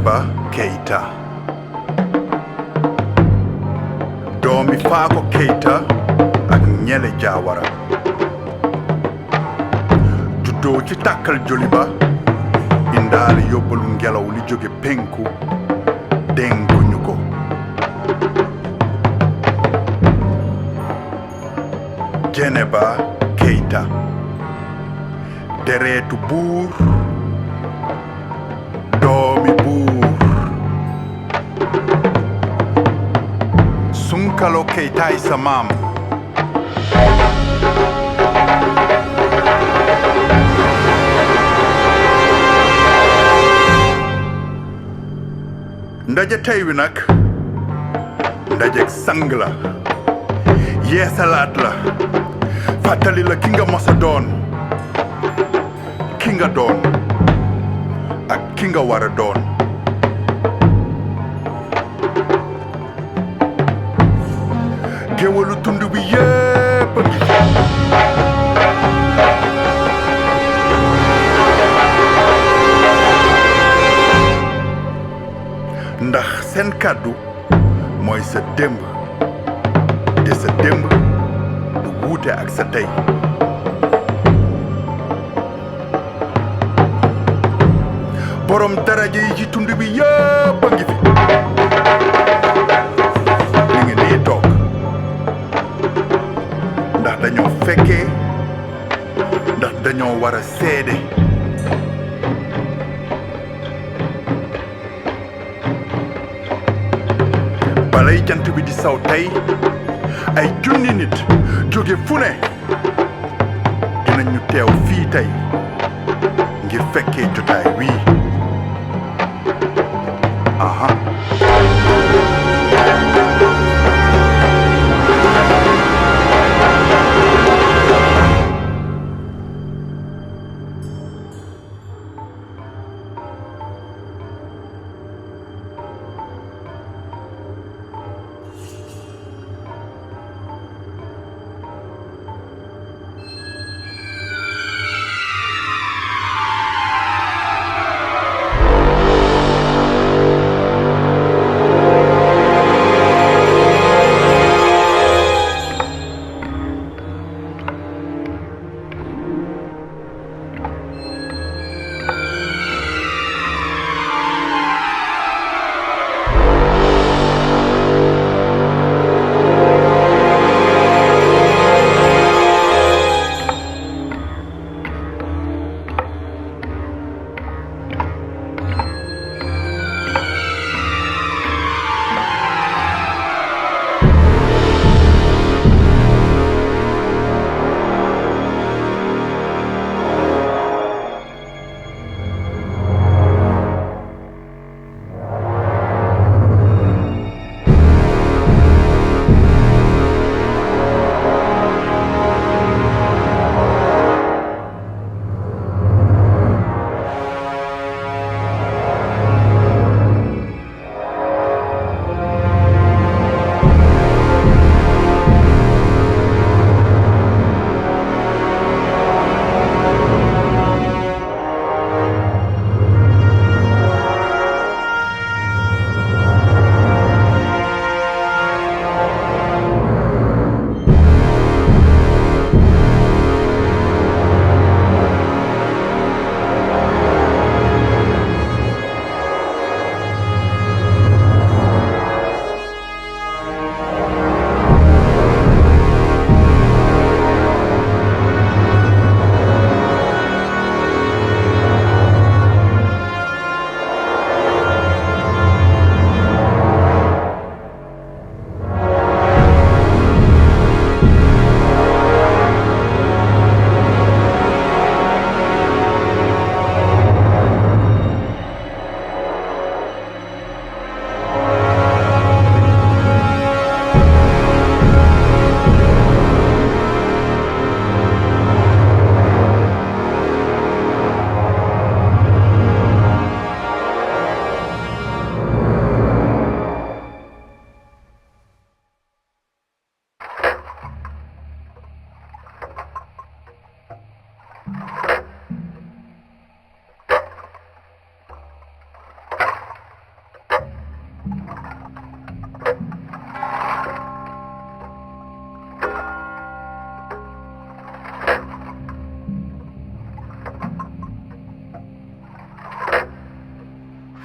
Joliba Keita. Doomi Faako Keita ak Ñele Jawara. Juddoo ci tàkkal Joliba indaale yóbbalu ngelaw li jóge penku dénkuñu ko. Jeneba Keita. Dereetu buur doomi buur. Sunkalo Keitaay sa maam. Ndaje tey wi nag ndajeg sang la yeesalaat la fàttali la ki nga mosa doon ki nga doon ak ki nga war a doon. géwalu tund bi yépp a ngi ndax seen kàddu mooy sa démb te sa démb du wuute ak sa tey. borom daraja yi ci tund bi yépp a ngi fi li ngi nii toog ndax dañoo fekkee ndax dañoo war a seede. balay jant bi di saw tey ay junni nit jóge fu ne dinañu teew fii tey ngir fekkee jotaay wii. aha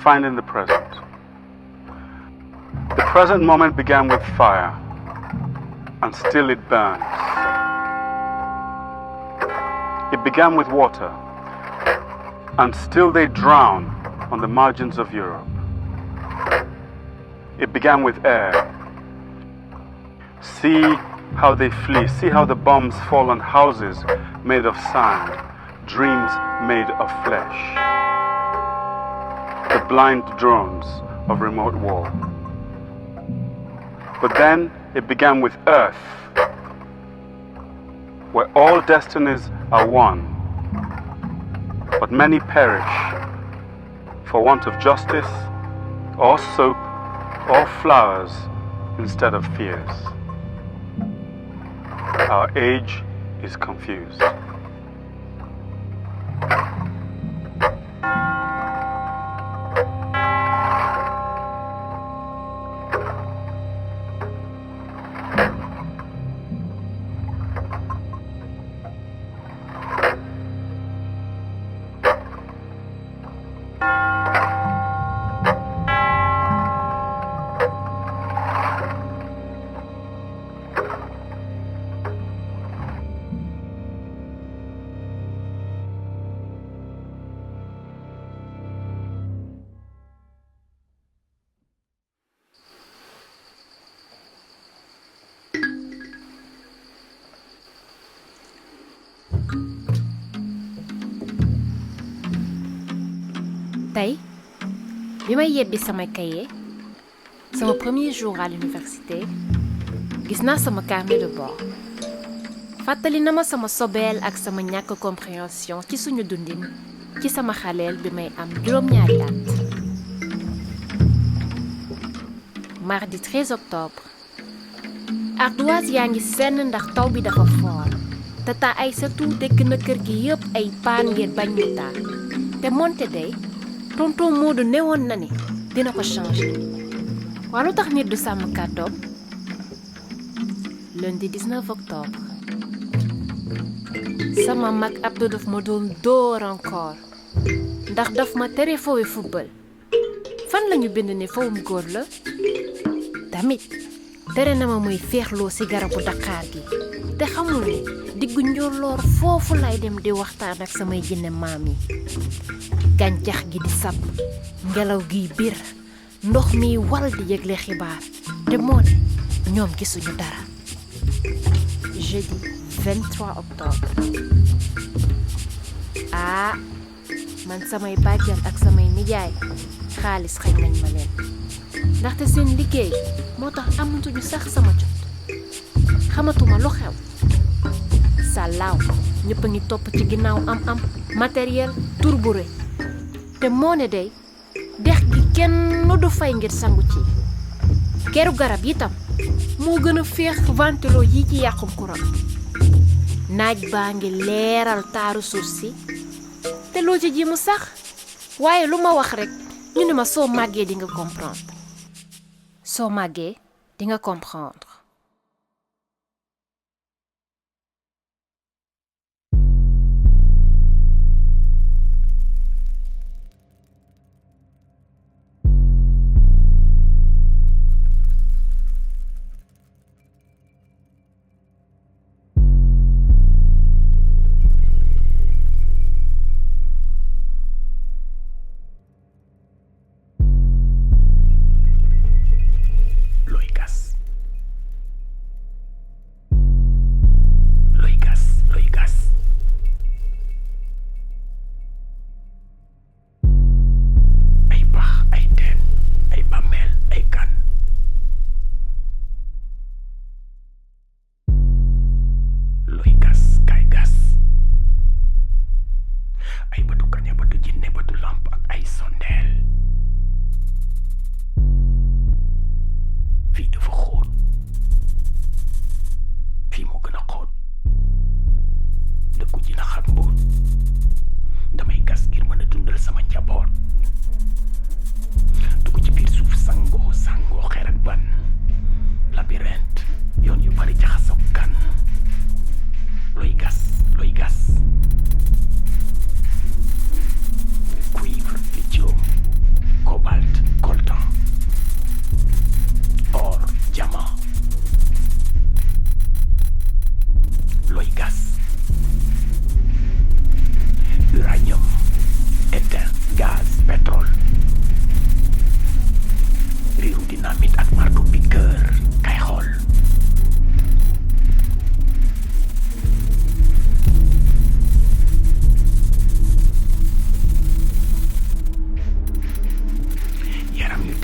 finding the present. The present moment began with fire, and still it burns. It began with water, and still they drown on the margins of Europe. It began with air. See how they flee, see how the bombs fall on houses made of sand, dreams made of flesh. The blind drones of remote war. But then it began with earth, where all destinies are one, but many perish for want of justice, or soap, or flowers instead of fears. Our age is confused. Tey bi may yebbi sama cahier sama premier jour à l'université gis naa sama carnet de bord fàttali na ma sama sobeel ak sama ñàkk compréhension ci suñu dundin ci sama xaleel bi may am juróom-ñaari at. Mardi 13 octobre ardoise yaa ngi senn ndax taw bi dafa foor tata Aïssatou dégg na kër gi yëpp ay paan ngir bañ mu taal te moonte day tonton Modou newoon na ni dina ko changer. Waa lu tax nit du sàmm kàddoom? Lundi 19 octobre sama mag Abdou daf ma doon dóor encore ndax daf ma tere foowe football. Fan lañu bind ni fowum góor la? Tamit tere na ma muy féexloo ci garabu Dakar gi te xamul ni diggu njolloor foofu lay dem di waxtaan ak samay jinne maam yi. Gàncax gi di sab ngelaw gi bir ndox mi wal di yëgle xibaar te moo ne ñoom gisuñu dara. Jeudi 23 octobre man samay bàjjan ak samay nijaay xaalis xañ nañ ma leen ndaxte seen liggéey moo tax amatuñu sax sama jot xamatuma lu xew sàllaaw ñëpp a ngi topp ci ginnaaw am matériel turburé te moo ne day dex gi kenn du fay ngir sangu ci keru garab itam moo gën a féex ventilo yi ci yàqum courant naaj baa ngi leeral taaru suuf si te loo ci ji mu sax waaye lu ma wax rek ñu ne ma soo màggee di nga comprendre soo màggee di nga comprendre.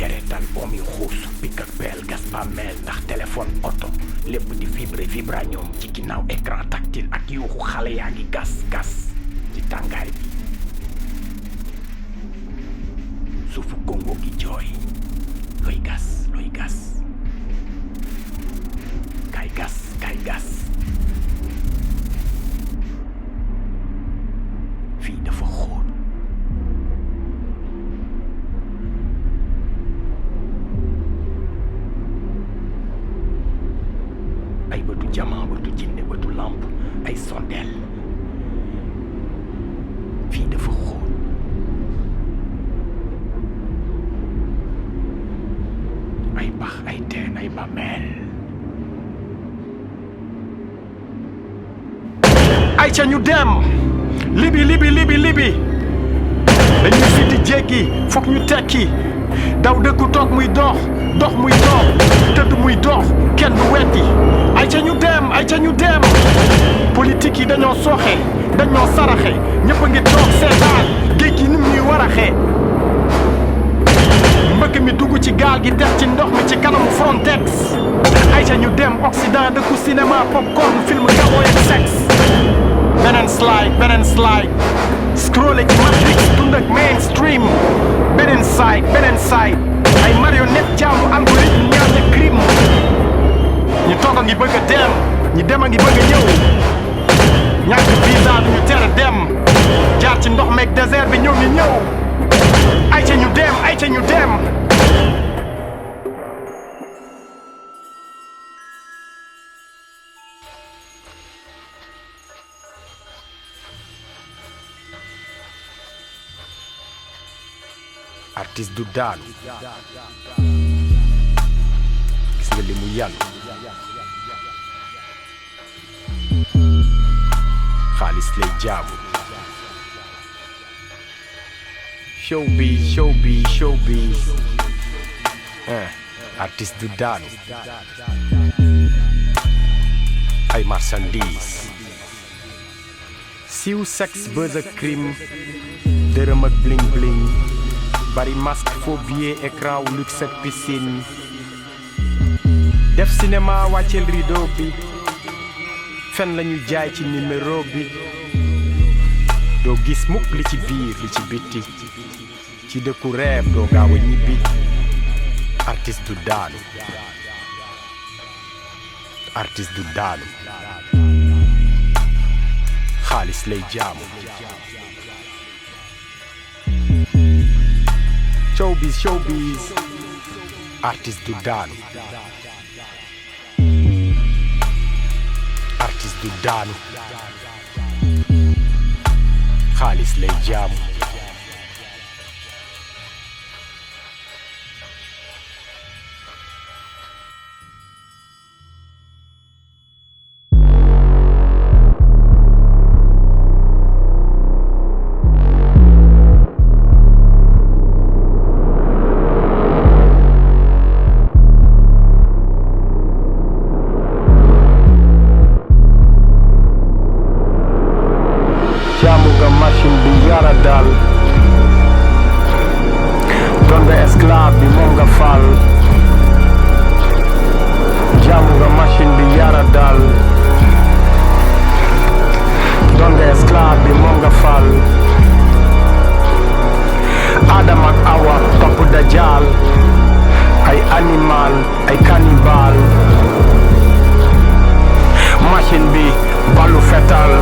deretal oom yu xuus pik ak peel gas bàmmeel ndax téléphone oto lépp di vibranium ci ginnaaw écran tactile ak yuuxu xale yaa ngi gas ci tàngaay bi suufu Congo gi jooy looy gas kay gas fii dafa xóot ay bëtu jamaa bëtu jinne bëtu lamp ay sondeel fii dafa xóot ay bax ay teen ay bàmmeel ay ca ñu dem libi dañuy fi di jéggi foog ñu tekki daw dëkku toog muy dox muy dox tëdd muy dox kenn du weddi ay ca ñu dem politique yi dañoo sooxe dañoo saraxe ñëpp a ngi toog seetaan géej gi nim ñuy waraxee mbëkk mi dugg ci gaal gi def ci ndox mi ci kanamu Frontex ay ca ñu dem Occident dëkku cinéma popcorn film cowboy ak sexe beneen slide scroller ci Matrix dund ak mainstream beneen side ay marionnette jaamu algorithme ñaata crime ñi toog a ngi bëgg a dem ñi dem a ngi bëgg a ñëw ñàkk visa du ñu tere dem jaar ci ndox meeg désert bi ñëw ay ca ñu dem artiste du daanu gis nga li mu yàlla xaalis lay jaamu showbiz artiste du daanu ay marchandise siiw sexe buzz ak crime dërëm ak bling bling bari masque faux billet écran wu luxe ak piscine def cinéma wàccel rideau bi fen lañu jaay ci numéro bi doo gis mukk li ci biir li ci bitti ci dëkku reeb doo gaaw a ñibbi artiste du daanu xaalis lay jaamu showbiz artiste du daanu xaalis lay jaamu doon nga esclave bi moom nga fal jaamu nga machine bi yara dal doon nga esclave bi moom nga fal Adam ak Awa topp Dajjal ay animal ay cannibal machine bi balu fetal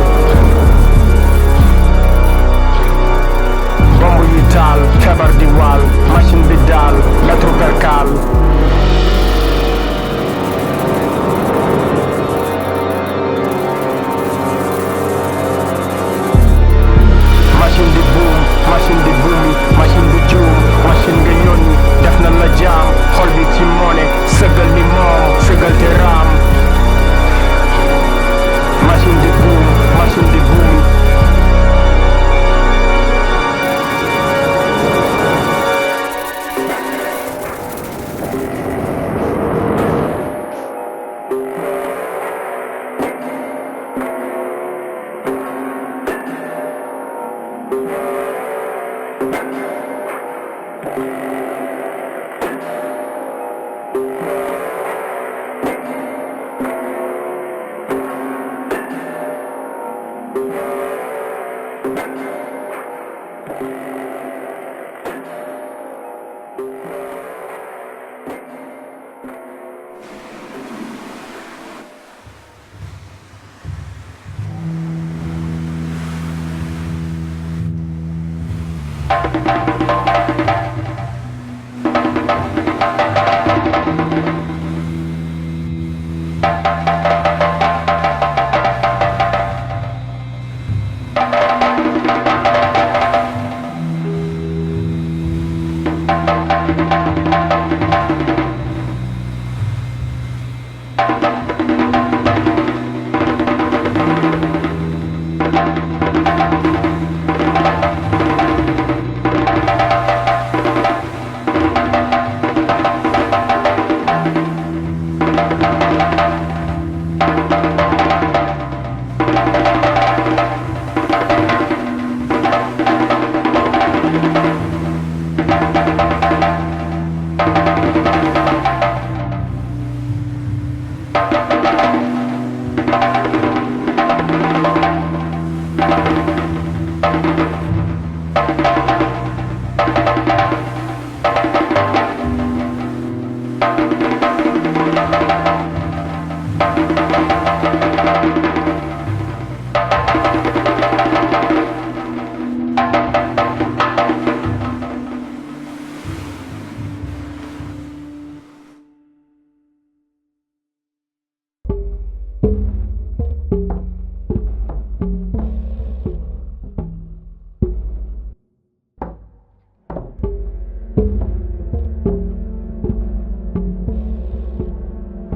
bomb yu taal feebar di waal machine bi daal métro percal machine di buum machine di buumi machine di juum machine nga yónni def na la jaam xol bi ci moone sëgal ni moom sëgal te raam machine di buum machine di buumi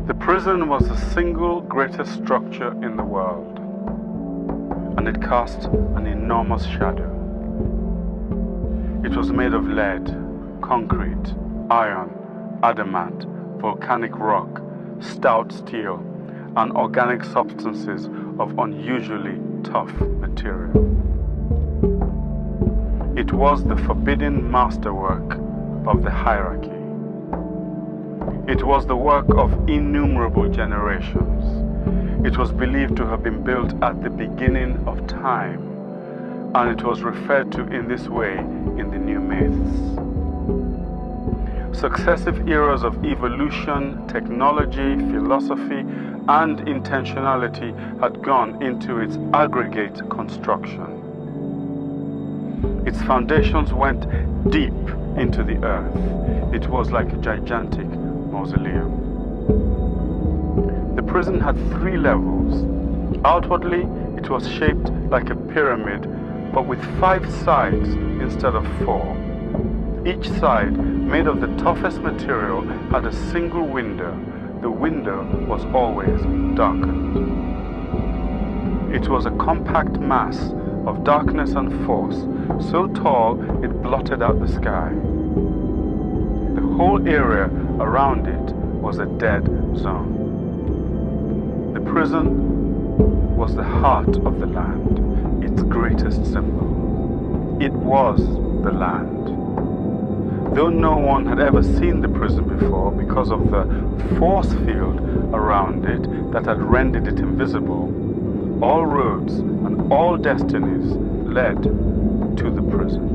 The prison was the single greatest structure in the world, and it cast an enormous shadow. It was made of lead, concrete, iron, adamant, volcanic rock, stout steel, and organic substances of unusually tough material. It was the forbidden masterwork of the hierarchy. It was the work of innumerable generations. It was believed to have been built at the beginning of time, and it was referred to in this way in the new myths. Successive eras of evolution, technology, philosophy, and intentionality had gone into its aggregate construction. Its foundations went deep into the earth. It was like a gigantic mausoleum. The prison had 3 levels. Outwardly, it was shaped like a pyramid, but with 5 sides instead of 4. Each side, made of the toughest material, had a single window. The window was always darkened. It was a compact mass of darkness and force, so tall it blotted out the sky. The whole area around it was a dead zone. The prison was the heart of the land, its greatest symbol. It was the land. Though no one had ever seen the prison before because of the force field around it that had rendered it invisible, all roads and all destinies led to the prison.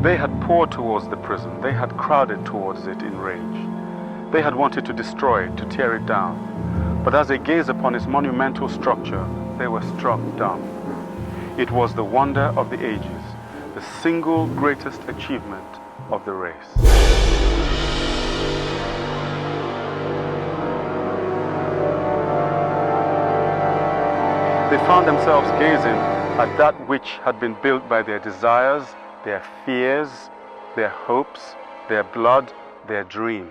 They had poured towards the prison. They had crowded towards it in rage. They had wanted to destroy it, to tear it down. But as they gazed upon its monumental structure, they were struck dumb. It was the wonder of the ages, the single greatest achievement of the race. They found themselves gazing at that which had been built by their desires, their fears, their hopes, their blood, their dreams.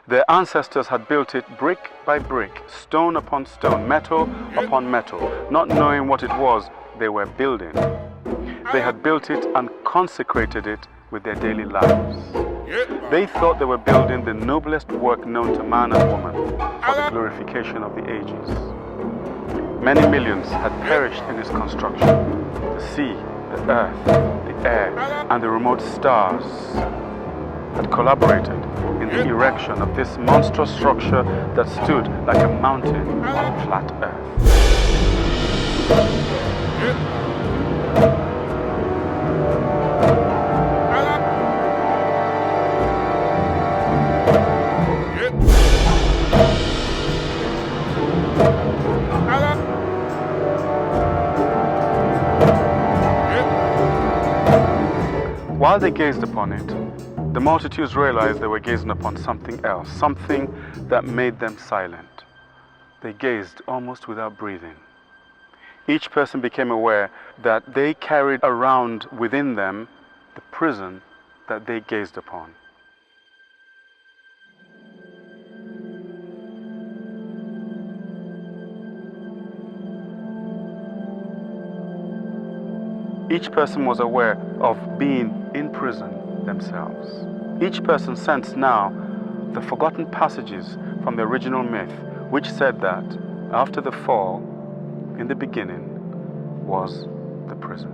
Their ancestors had built it brick by brick, stone upon stone, metal upon metal, not knowing what it was they were building. They had built it and consecrated it with their daily lives. They thought they were building the noblest work known to man and woman for the glorification of the ages. Many millions had perished in its construction. The sea, the earth, the air, and the remote stars had collaborated in the erection of this monstrous structure that stood like a mountain on flat earth. While they gazed upon it, the multitudes realized they were gazing upon something else, something that made them silent. They gazed almost without breathing. Each person became aware that they carried around within them the prison that they gazed upon. Each person was aware of being in prison themselves. Each person sensed now the forgotten passages from the original myth, which said that after the fall, in the beginning, was the prison.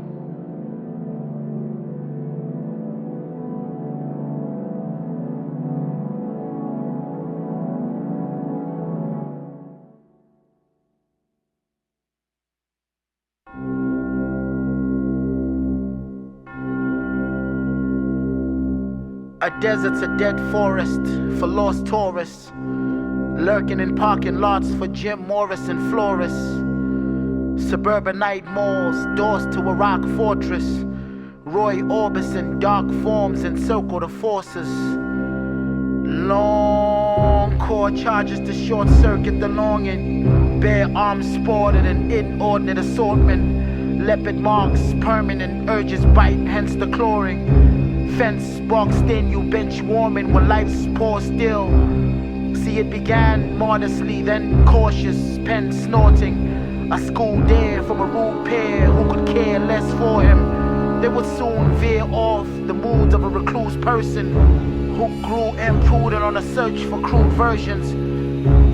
A desert's a dead forest for lost tourists, lurking in parking lots for Jim Morrison florists. Suburbanite malls, doors to a rock fortress. Roy Orbison, dark forms encircle the forces. Long core charges to short circuit the longing. Bare arms sported an inordinate assortment. Leopard marks, permanent urges bite, hence the clawing. Fence boxed in, you bench warming when life's poor still. See, it began modestly, then cautious, pen snorting. A school dare from a rude pair who could care less for him. They would soon veer off the moods of a recluse person who grew imprudent on a search for crude versions.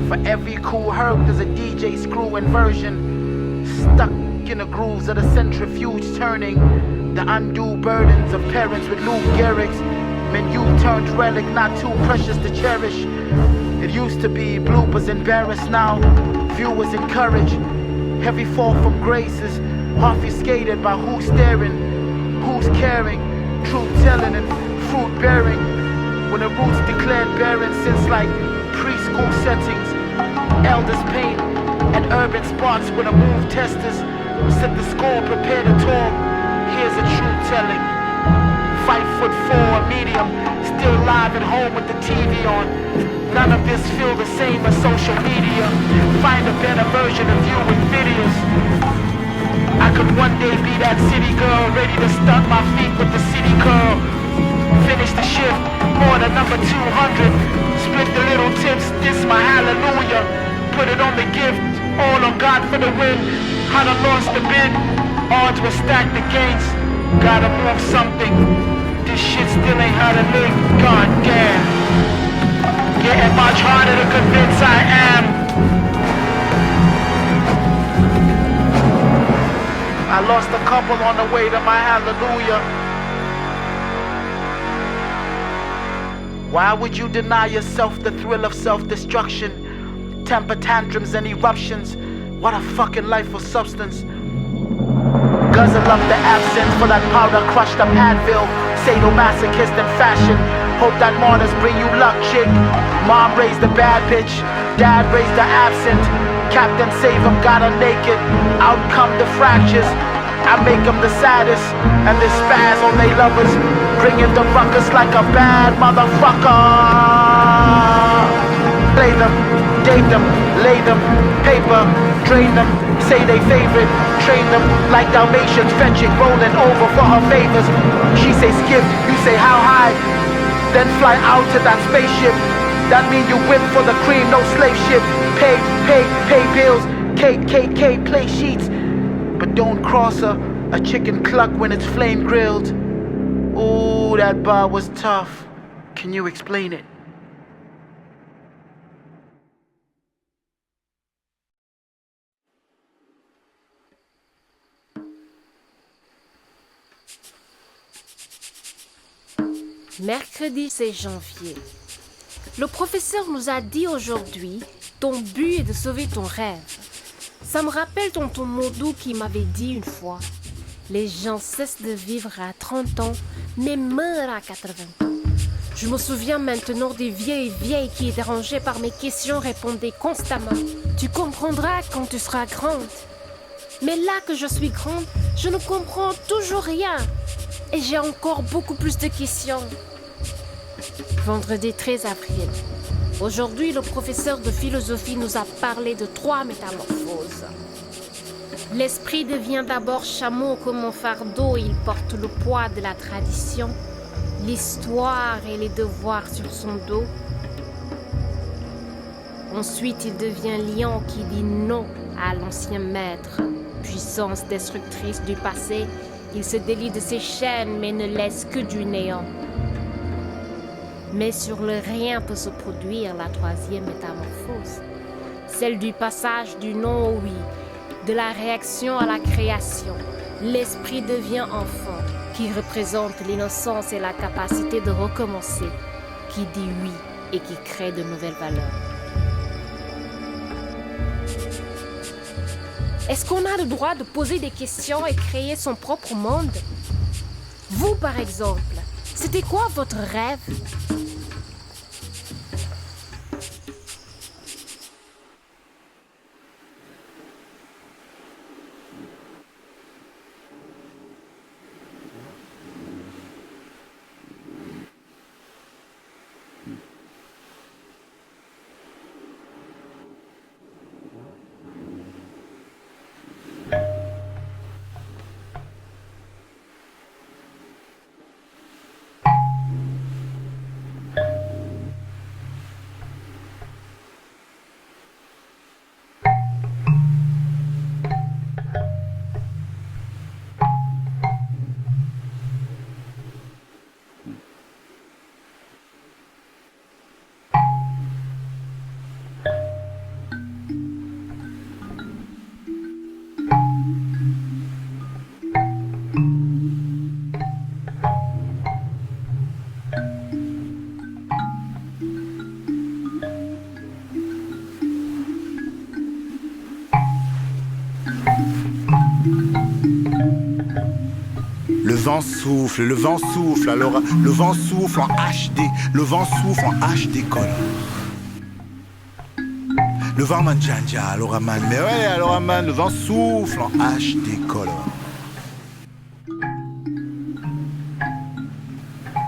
For every cool herb there's a DJ screw inversion. Stuck in the grooves of the centrifuge turning. The undue burdens of parents with Lou Gehrig's. Menu turned relic, not too precious to cherish. It used to be bloopers embarrassed, now viewers encourage. Heavy fall from graces, obfuscated by who's staring, who's caring, truth telling and fruit bearing. When the roots declared barren since like preschool settings, elders paint and urban spots with a move testers. Set the score, prepare to talk. Here's a truth telling. 5'4", medium, still live at home with the TV on. None of this feel the same as social media. Find a better version of you with videos. I could one day be that city girl, ready to stunt my feet with the city curl. Finish the shift, more than number 200. Split the little tips, this my hallelujah. Put it on the gift, all on God for the win. How to lost the bid, odds were stacked against. Gotta move something. This shit still ain't how to live, god damn. Getting much harder to convince I am. I lost a couple on the way to my hallelujah. Why would you deny yourself the thrill of self-destruction? Temper tantrums and eruptions. What a fucking life for substance. Guzzle up the absinthe for that powder crushed up Advil. Sadomasochist in fashion. Hope that martyrs bring you luck, chick. Mom raised the bad bitch, dad raised the absent. Captain save him, got her naked. Out come the fractures. I make them the saddest, and they spaz on they lovers. Bringing the ruckus like a bad motherfucker. Play them, date them, lay them, paper, drain them. Say they favorite, train them like Dalmatians, fetching, rolling over for her favors. She say skip, you say how high, then fly out to that spaceship. That mean you whip for the cream, no slave ship. Pay bills, KKK, play sheets. But don't cross a chicken cluck when it's flame grilled. Ooh, that bar was tough. Can you explain it? Mercredi 16 janvier. Le professeur nous a dit aujourd'hui, ton but est de sauver ton rêve. Ça me rappelle tonton Modou qui m'avait dit une fois, les gens cessent de vivre à 30 ans, mais meurent à 80 ans. Je me souviens maintenant des vieilles qui, dérangées par mes questions, répondaient constamment, tu comprendras quand tu seras grande. Mais là que je suis grande, je ne comprends toujours rien. Et j'ai encore beaucoup plus de questions. Vendredi 13 avril. Aujourd'hui, le professeur de philosophie nous a parlé de 3 métamorphoses. L'esprit devient d'abord chameau comme un fardeau, il porte le poids de la tradition, l'histoire et les devoirs sur son dos. Ensuite, il devient lion qui dit non à l'ancien maître, puissance destructrice du passé. Il se délie de ses chaînes mais ne laisse que du néant. Mais sur le rien peut se produire la troisième métamorphose, celle du passage du non au oui, de la réaction à la création. L'esprit devient enfant, qui représente l'innocence et la capacité de recommencer, qui dit oui et qui crée de nouvelles valeurs. Est-ce qu'on a le droit de poser des questions et créer son propre monde? Vous, par exemple, c'était quoi votre rêve? Le vent souffle, alors le vent souffle en HD, le vent souffle en HD color. Le vent manjanja, alors man, mais ouais, alors man, le vent souffle en HD color.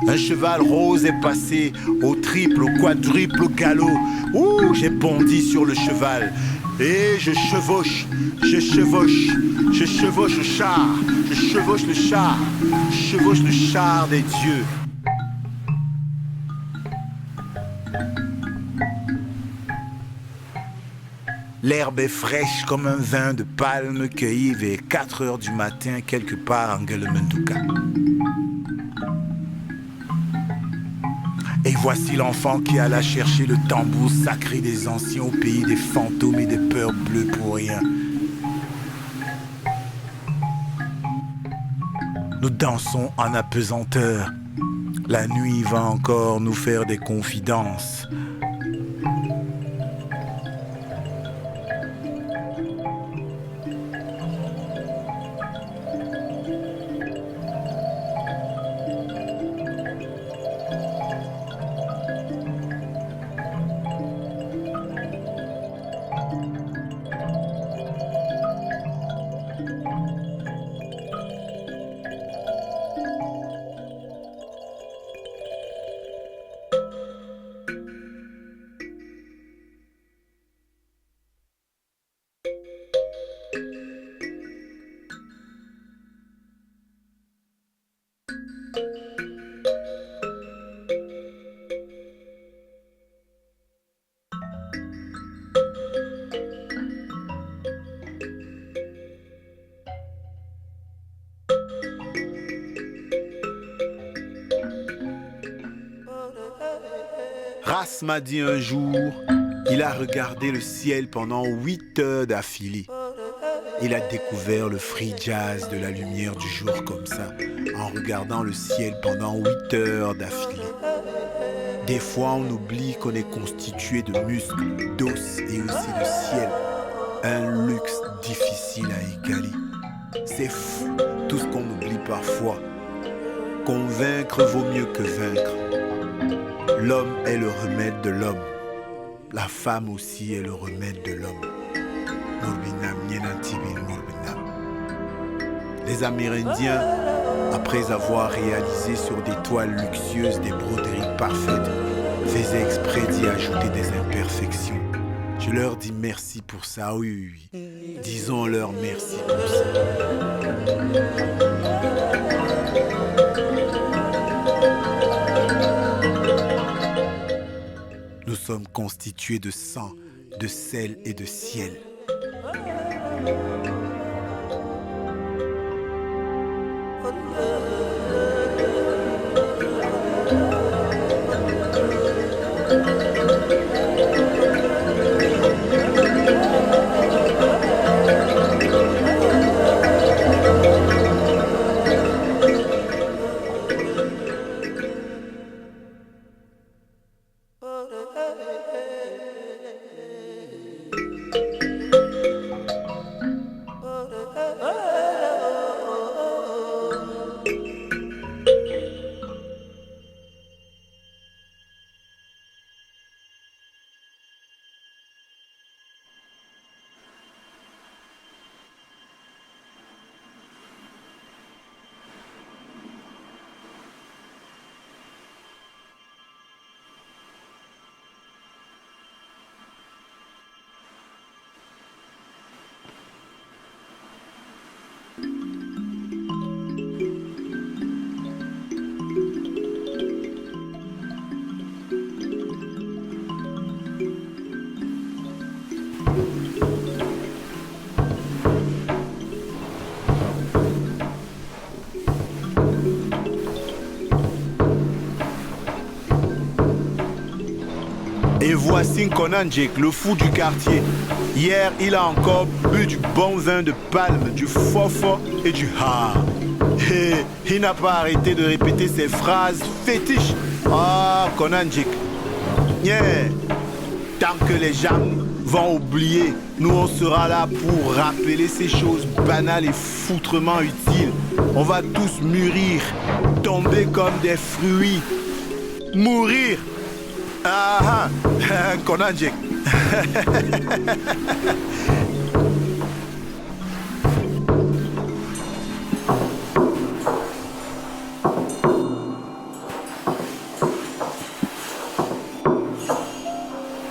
Un cheval rose est passé au triple, au quadruple, au galop. Ouh, j'ai bondi sur le cheval et je chevauche le char, je chevauche le char des dieux. L'herbe est fraîche comme un vin de palme cueilli vers 4 heures du matin quelque part en Guelemenduka. Et voici l'enfant qui alla chercher le tambour sacré des anciens au pays des fantômes et des peurs bleues pour rien. Nous dansons en apesanteur. La nuit va encore nous faire des confidences. Ras m'a dit un jour, il a regardé le ciel pendant 8 heures d'affilée. Il a découvert le free jazz de la lumière du jour comme ça, en regardant le ciel pendant 8 heures d'affilée. Des fois, on oublie qu'on est constitué de muscles, d'os et aussi de ciel. Un luxe difficile à égaler. C'est fou, tout ce qu'on oublie parfois. Convaincre vaut mieux que vaincre. L'homme est le remède de l'homme. La femme aussi est le remède de l'homme. Les Amérindiens, après avoir réalisé sur des toiles luxueuses des broderies parfaites, faisaient exprès d'y ajouter des imperfections. Je leur dis merci pour ça, oui. Disons-leur merci pour ça. Nous sommes constitués de sang, de sel et de ciel. Voici Nkonanjek, le fou du quartier. Hier, il a encore bu du bon vin de palme, du fofo et du ha. Et il n'a pas arrêté de répéter ses phrases fétiches. Ah, Konanjek. Yeah. Tant que les gens vont oublier, nous on sera là pour rappeler ces choses banales et foutrement utiles. On va tous mûrir, tomber comme des fruits, mourir. Ah ah, Konanjek.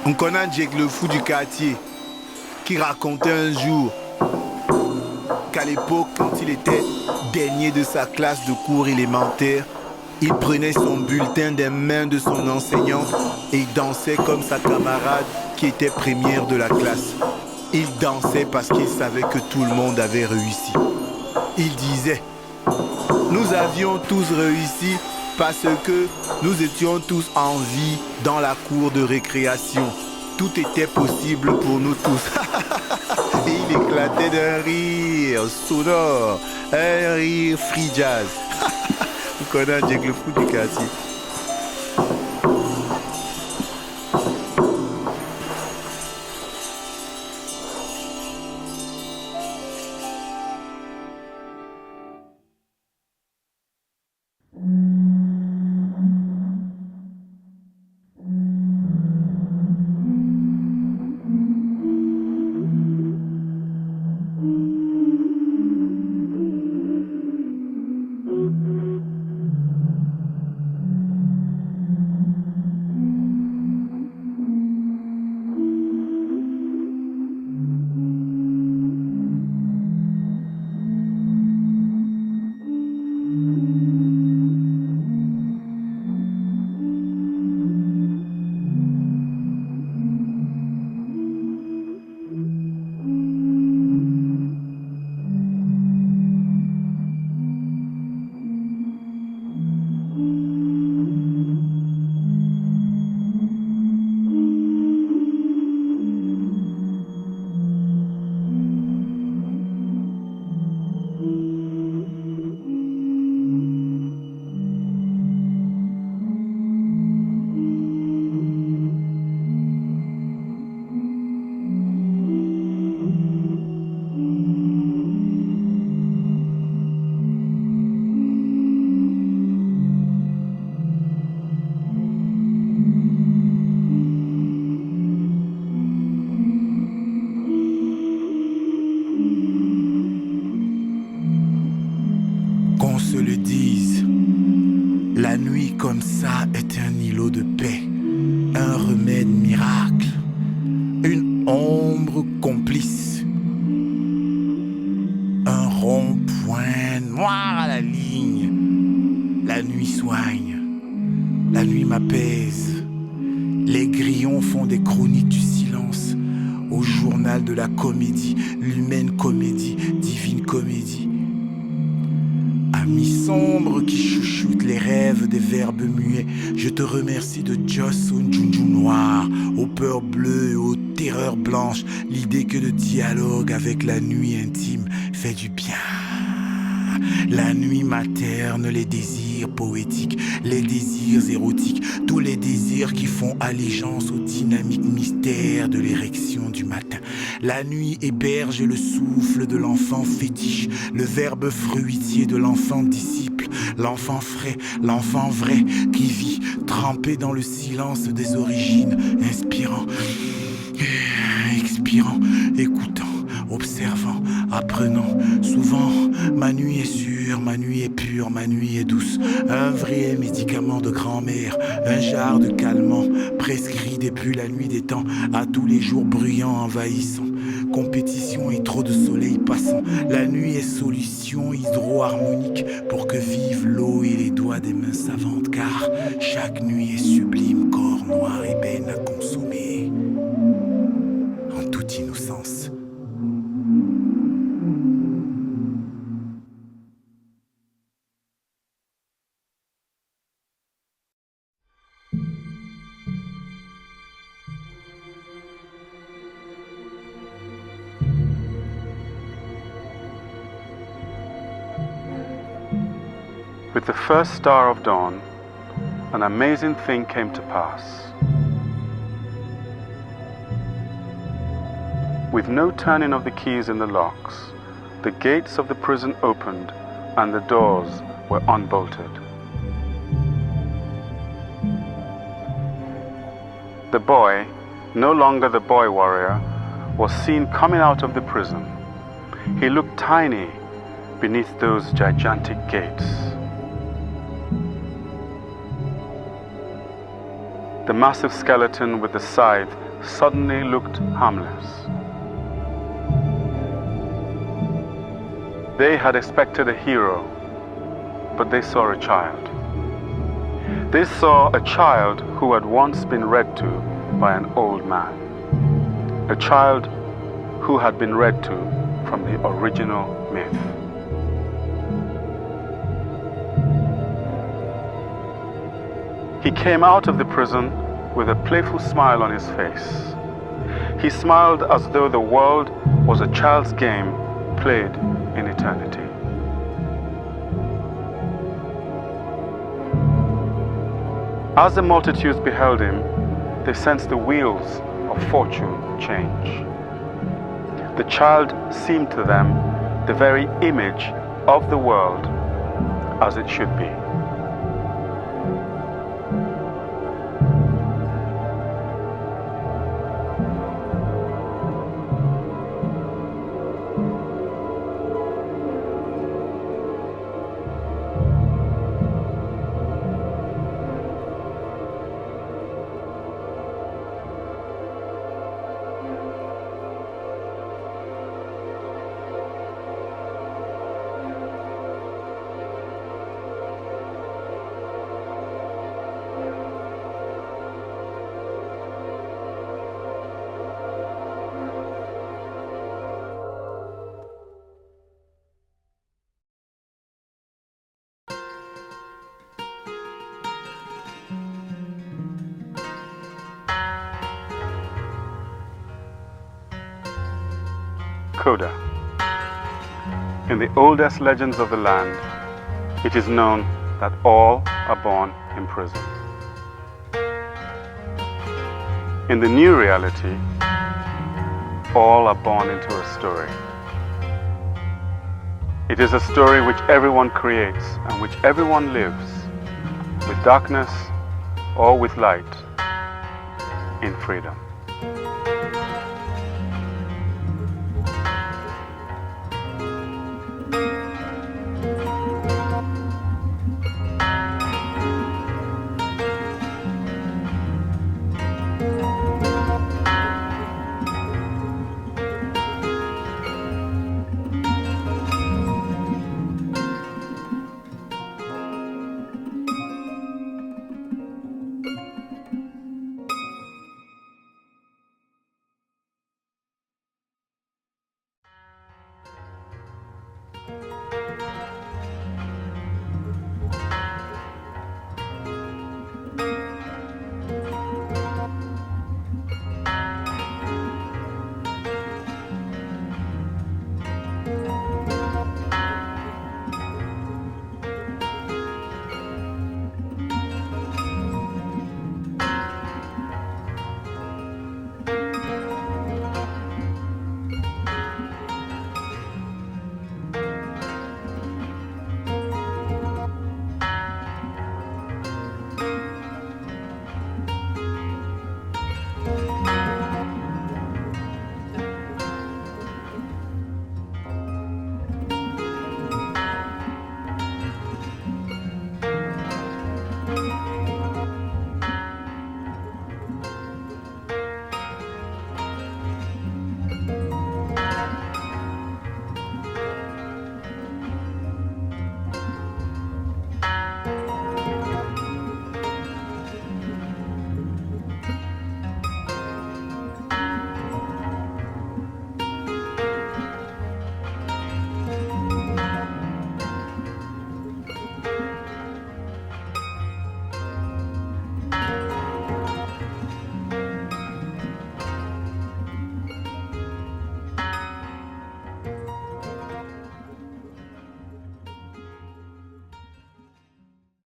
Nkonanjek, le fou du quartier, qui racontait un jour qu'à l'époque, quand il était dernier de sa classe de cours élémentaire, il prenait son bulletin des mains de son enseignant et dansait comme sa camarade qui était première de la classe. Il dansait parce qu'il savait que tout le monde avait réussi. Il disait, nous avions tous réussi parce que nous étions tous en vie dans la cour de récréation. Tout était possible pour nous tous. Et il éclatait d'un rire sonore, un rire free jazz. Vous connaissez Jack le fou du quartier. Qu'on se le dise, la nuit comme ça est un îlot de paix, un remède miracle, une ombre complice, un rond-point noir à la ligne. La nuit soigne, la nuit m'apaise, les grillons font des chroniques du silence, au journal de la comédie, l'humaine comédie, divine comédie. Amis sombres qui chouchoutent les rêves des verbes muets, je te remercie de Joss au Junju noir, aux peurs bleues et aux terreurs blanches, l'idée que le dialogue avec la nuit intime fait du bien. La nuit materne, les désirs poétiques, les désirs érotiques, tous les désirs qui font allégeance au dynamique mystère de l'érection du matin. La nuit héberge le souffle de l'enfant fétiche, le verbe fruitier de l'enfant disciple, l'enfant frais, l'enfant vrai qui vit trempé dans le silence des origines, inspirant, expirant, écoutant, observant, apprenant. Souvent, ma nuit est sûre, ma nuit est pure, ma nuit est douce. Un vrai médicament de grand-mère, un jar de calmant, prescrit depuis la nuit des temps, à tous les jours bruyants, envahissants. Compétition et trop de soleil passant. La nuit est solution hydro-harmonique pour que vive l'eau et les doigts des mains savantes, car chaque nuit est sublime, corps noir ébène à consommer. En toute innocence. With the first star of dawn, an amazing thing came to pass. With no turning of the keys in the locks, the gates of the prison opened and the doors were unbolted. The boy, no longer the boy warrior, was seen coming out of the prison. He looked tiny beneath those gigantic gates. The massive skeleton with the scythe suddenly looked harmless. They had expected a hero, but they saw a child. They saw a child who had once been read to by an old man. A child who had been read to from the original myth. He came out of the prison with a playful smile on his face. He smiled as though the world was a child's game played in eternity. As the multitudes beheld him, they sensed the wheels of fortune change. The child seemed to them the very image of the world as it should be. Coda. In the oldest legends of the land, it is known that all are born in prison. In the new reality, all are born into a story. It is a story which everyone creates and which everyone lives, with darkness or with light, in freedom.